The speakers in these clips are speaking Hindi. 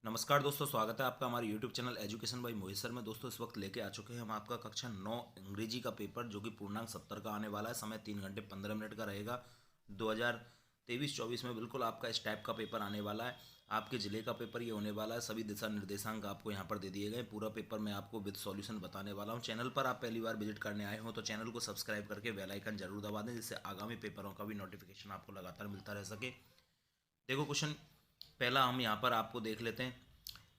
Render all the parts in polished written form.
नमस्कार दोस्तों, स्वागत है आपका हमारे YouTube channel education by Mohit sir में। दोस्तों इस वक्त लेके आ चुके हैं हम आपका कक्षा 9 अंग्रेजी का पेपर, जो कि पूर्णांक 70 का आने वाला है। समय 3 घंटे 15 मिनट का रहेगा। 2023-24 में बिल्कुल आपका इस टाइप का पेपर आने वाला है। आपके ज़िले का पेपर ये होने वाला है। सभी दिशा निर्देशांक आपको यहाँ पर दे दिए गए। पूरा पेपर मैं आपको विद सॉल्यूशन बताने वाला हूँ। चैनल पर आप पहली बार विजिट करने आए हो तो चैनल को सब्सक्राइब करके बेल आइकन जरूर दबा दें, जिससे आगामी पेपरों का भी नोटिफिकेशन आपको लगातार मिलता रह सके। देखो क्वेश्चन पहला हम यहाँ पर आपको देख लेते हैं।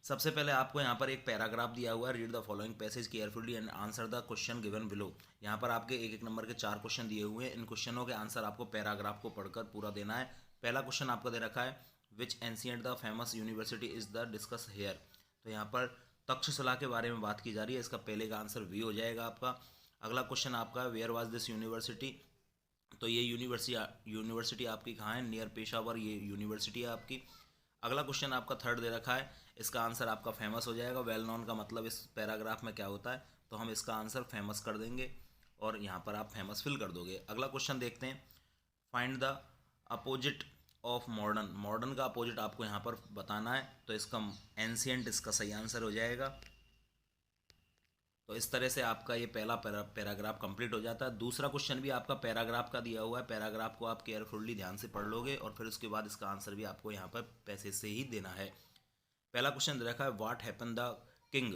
सबसे पहले आपको यहाँ पर एक पैराग्राफ दिया हुआ है। Read the following passage carefully and answer the question given below. यहाँ पर आपके एक एक नंबर के 4 क्वेश्चन दिए हुए हैं। इन क्वेश्चनों के आंसर आपको पैराग्राफ को पढ़कर पूरा देना है। पहला क्वेश्चन आपका दे रखा है, which ancient the famous university is the discuss here. तो यहाँ पर तक्षशिला के बारे में बात की जा रही है। इसका पहले का आंसर वी हो जाएगा आपका। अगला क्वेश्चन आपका, वेयर वाज दिस यूनिवर्सिटी। तो ये यूनिवर्सिटी आपकी कहाँ है? नियर पेशावर ये यूनिवर्सिटी है आपकी। अगला क्वेश्चन आपका थर्ड दे रखा है। इसका आंसर आपका फेमस हो जाएगा। वेल नोन का मतलब इस पैराग्राफ में क्या होता है, तो हम इसका आंसर फेमस कर देंगे और यहाँ पर आप फेमस फिल कर दोगे। अगला क्वेश्चन देखते हैं, find the opposite of modern. Modern का अपोजिट आपको यहाँ पर बताना है, तो इसका एंशियंट इसका सही आंसर हो जाएगा। तो इस तरह से आपका ये पहला पैराग्राफ कंप्लीट हो जाता है। दूसरा क्वेश्चन भी आपका पैराग्राफ का दिया हुआ है। पैराग्राफ को आप केयरफुली ध्यान से पढ़ लोगे और फिर उसके बाद इसका आंसर भी आपको यहाँ पर पैसे से ही देना है। पहला क्वेश्चन दे रखा है, व्हाट हैपन द किंग।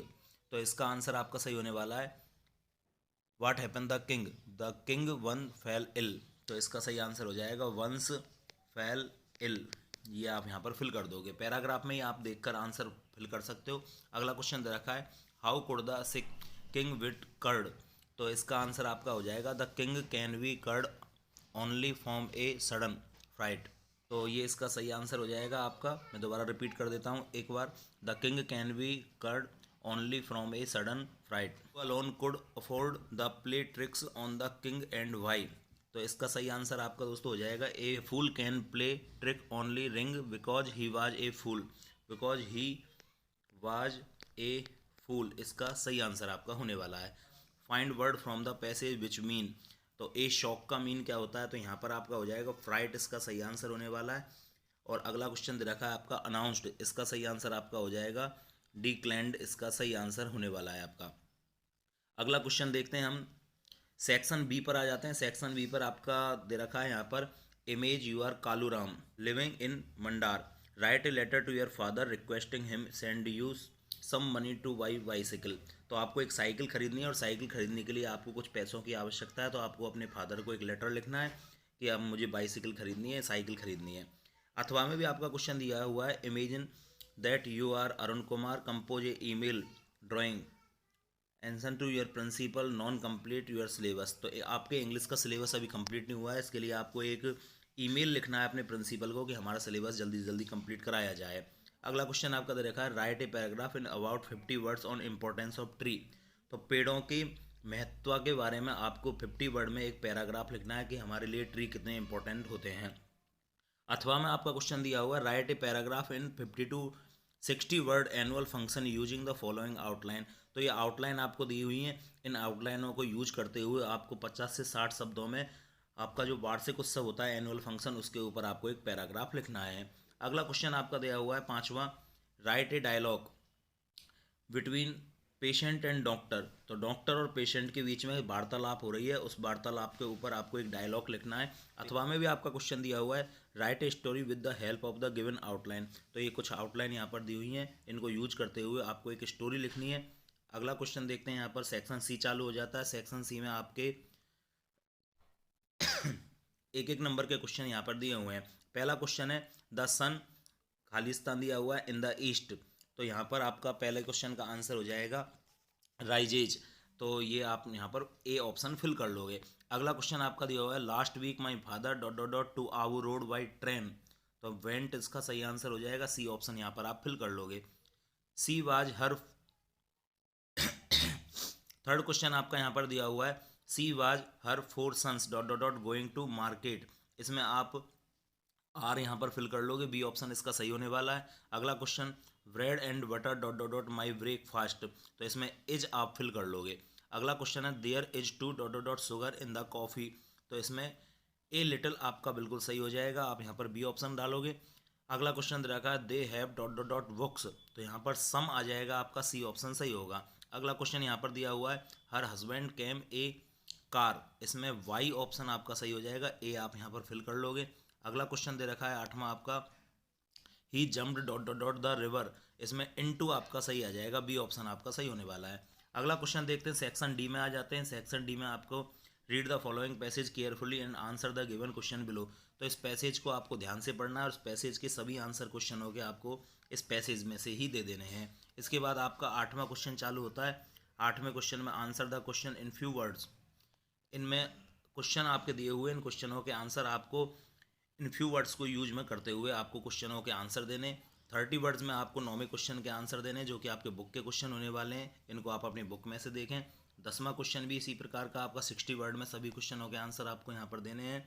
तो इसका आंसर आपका सही होने वाला है, what happen the king when fell ill. तो इसका सही आंसर हो जाएगा, वंस फेल इल। ये आप यहाँ पर फिल कर दोगे। पैराग्राफ में ही आप देखकर आंसर फिल कर सकते हो। अगला क्वेश्चन दे रखा है, how could the sick king get cured. तो इसका आंसर आपका हो जाएगा, the king can be cured only from a sudden fright. तो ये इसका सही आंसर हो जाएगा आपका। मैं दोबारा रिपीट कर देता हूँ एक बार, the king can be cured only from a sudden fright. Alone could afford the play tricks on the king and why. तो इसका सही आंसर आपका दोस्तों हो जाएगा, a fool can play trick only ring because he was a fool. Because he was a fool इसका सही आंसर आपका होने वाला है। Find word from the passage which mean. तो ए शॉक का मीन क्या होता है, तो यहाँ पर आपका हो जाएगा फ्राइट, इसका सही आंसर होने वाला है। और अगला क्वेश्चन दे रखा है आपका, अनाउंस्ड। इसका सही आंसर आपका हो जाएगा, डिक्लेंड। इसका सही आंसर होने वाला है आपका। अगला क्वेश्चन देखते हैं हम, सेक्शन बी पर आ जाते हैं। सेक्शन बी पर आपका दे रखा है यहाँ पर, imagine you are Kaluram living in Mandar, write a letter to your father requesting him send you some money to buy bicycle. तो आपको एक साइकिल खरीदनी है और साइकिल खरीदने के लिए आपको कुछ पैसों की आवश्यकता है। तो आपको अपने फादर को एक लेटर लिखना है कि अब मुझे बाईसाइकिल खरीदनी है, साइकिल खरीदनी है। अथवा में भी आपका क्वेश्चन दिया हुआ है, imagine that you are Arun Kumar, compose a email drawing attention to your principal, non complete your syllabus. तो आपके इंग्लिश का सिलेबस अभी कंप्लीट नहीं हुआ है। इसके लिए आपको एक ईमेल लिखना है अपने प्रिंसिपल को कि हमारा सिलेबस जल्दी जल्दी कंप्लीट कराया जाए। अगला क्वेश्चन आपका दे रखा है, write a paragraph in about 50 words on importance of tree. तो पेड़ों की महत्व के बारे में आपको 50 वर्ड में एक पैराग्राफ लिखना है कि हमारे लिए ट्री कितने इंपॉर्टेंट होते हैं। अथवा में आपका क्वेश्चन दिया हुआ है, write a paragraph in 50 to 60 word annual function using the following outline. तो ये आउटलाइन आपको दी हुई है। इन आउटलाइनों को यूज करते हुए आपको 50 से 60 शब्दों में आपका जो वार्षिक उत्सव होता है, एनुअल फंक्शन, उसके ऊपर आपको एक पैराग्राफ लिखना है। अगला क्वेश्चन आपका दिया हुआ है पांचवा, write a dialogue between patient and doctor. तो डॉक्टर और पेशेंट के बीच में वार्तालाप हो रही है, उस वार्तालाप के ऊपर आपको एक डायलॉग लिखना है। अथवा में भी आपका क्वेश्चन दिया हुआ है, write a story with the help of the given outline. तो ये कुछ आउटलाइन यहाँ पर दी हुई हैं, इनको यूज करते हुए आपको एक स्टोरी लिखनी है। अगला क्वेश्चन देखते हैं, यहाँ पर सेक्शन सी चालू हो जाता है। सेक्शन सी में आपके एक एक नंबर के क्वेश्चन यहाँ पर दिए हुए हैं। पहला क्वेश्चन है, द सन, खालिस्तान दिया हुआ है, इन द ईस्ट। तो यहाँ पर आपका पहले क्वेश्चन का आंसर हो जाएगा राइजेज। तो ये आप यहाँ पर ए ऑप्शन फिल कर लोगे। अगला क्वेश्चन आपका दिया हुआ है, last week my father dot dot dot to our road by train. तो वेंट इसका सही आंसर हो जाएगा, सी ऑप्शन यहाँ पर आप फिल कर लोगे। She was her, third question आपका यहाँ पर दिया हुआ है, she was her four sons dot dot dot going to market. इसमें आप आर यहाँ पर फिल कर लोगे, बी ऑप्शन इसका सही होने वाला है। अगला question, bread and butter dot dot dot my breakfast. तो इसमें इज आप फिल कर लोगे। अगला क्वेश्चन है, there is two dot dot dot sugar in the coffee. तो इसमें ए लिटिल आपका बिल्कुल सही हो जाएगा, आप यहाँ पर बी ऑप्शन डालोगे। अगला क्वेश्चन दे रखा है they have dot dot dot books, तो यहाँ पर सम आ जाएगा, आपका सी ऑप्शन सही होगा। अगला क्वेश्चन यहाँ पर दिया हुआ है हर हस्बैंड कैम ए कार, इसमें वाई ऑप्शन आपका सही हो जाएगा, ए आप यहाँ पर फिल कर लोगे। अगला क्वेश्चन दे रखा है 8वां आपका he jumped dot dot dot the river, इसमें इनटू आपका सही आ जाएगा, बी ऑप्शन आपका सही होने वाला है। अगला क्वेश्चन देखते हैं, सेक्शन डी में आ जाते हैं। सेक्शन डी में आपको read the following passage carefully and answer the given question below, तो इस पैसेज को आपको ध्यान से पढ़ना है और इस पैसेज के सभी आंसर क्वेश्चन हो गए आपको इस पैसेज में से ही दे देने हैं। इसके बाद आपका 8वां क्वेश्चन चालू होता है। 8वें क्वेश्चन में answer the question in few words, इनमें क्वेश्चन आपके दिए हुए, इन क्वेश्चनों के आंसर आपको इन फ्यू वर्ड्स को यूज में करते हुए आपको क्वेश्चनों के आंसर देने। 30 वर्ड्स में आपको 9वें क्वेश्चन के आंसर देने जो कि आपके बुक के क्वेश्चन होने वाले हैं, इनको आप अपनी बुक में से देखें। 10वां क्वेश्चन भी इसी प्रकार का आपका 60 वर्ड में सभी क्वेश्चनों के आंसर आपको यहाँ पर देने हैं।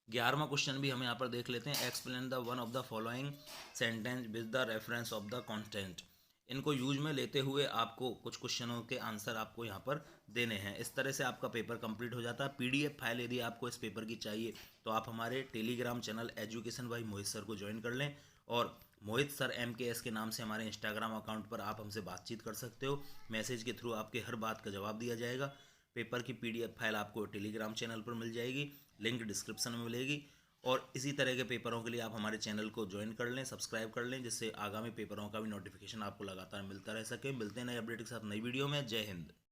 11वां क्वेश्चन भी हम यहाँ पर देख लेते हैं, explain the one of the following sentence with the reference of the content, इनको यूज में लेते हुए आपको कुछ क्वेश्चनों के आंसर आपको यहाँ पर देने हैं। इस तरह से आपका पेपर कंप्लीट हो जाता है। पीडीएफ फाइल यदि आपको इस पेपर की चाहिए तो आप हमारे Telegram channel education by Mohit sir को ज्वाइन कर लें, और मोहित सर MKS के नाम से हमारे इंस्टाग्राम अकाउंट पर आप हमसे बातचीत कर सकते हो। मैसेज के थ्रू आपके हर बात का जवाब दिया जाएगा। पेपर की PDF फाइल आपको टेलीग्राम चैनल पर मिल जाएगी, लिंक डिस्क्रिप्शन में मिलेगी। और इसी तरह के पेपरों के लिए आप हमारे चैनल को ज्वाइन कर लें, सब्सक्राइब कर लें, जिससे आगामी पेपरों का भी नोटिफिकेशन आपको लगातार मिलता रह सके। मिलते हैं नए अपडेट के साथ नई वीडियो में। जय हिंद।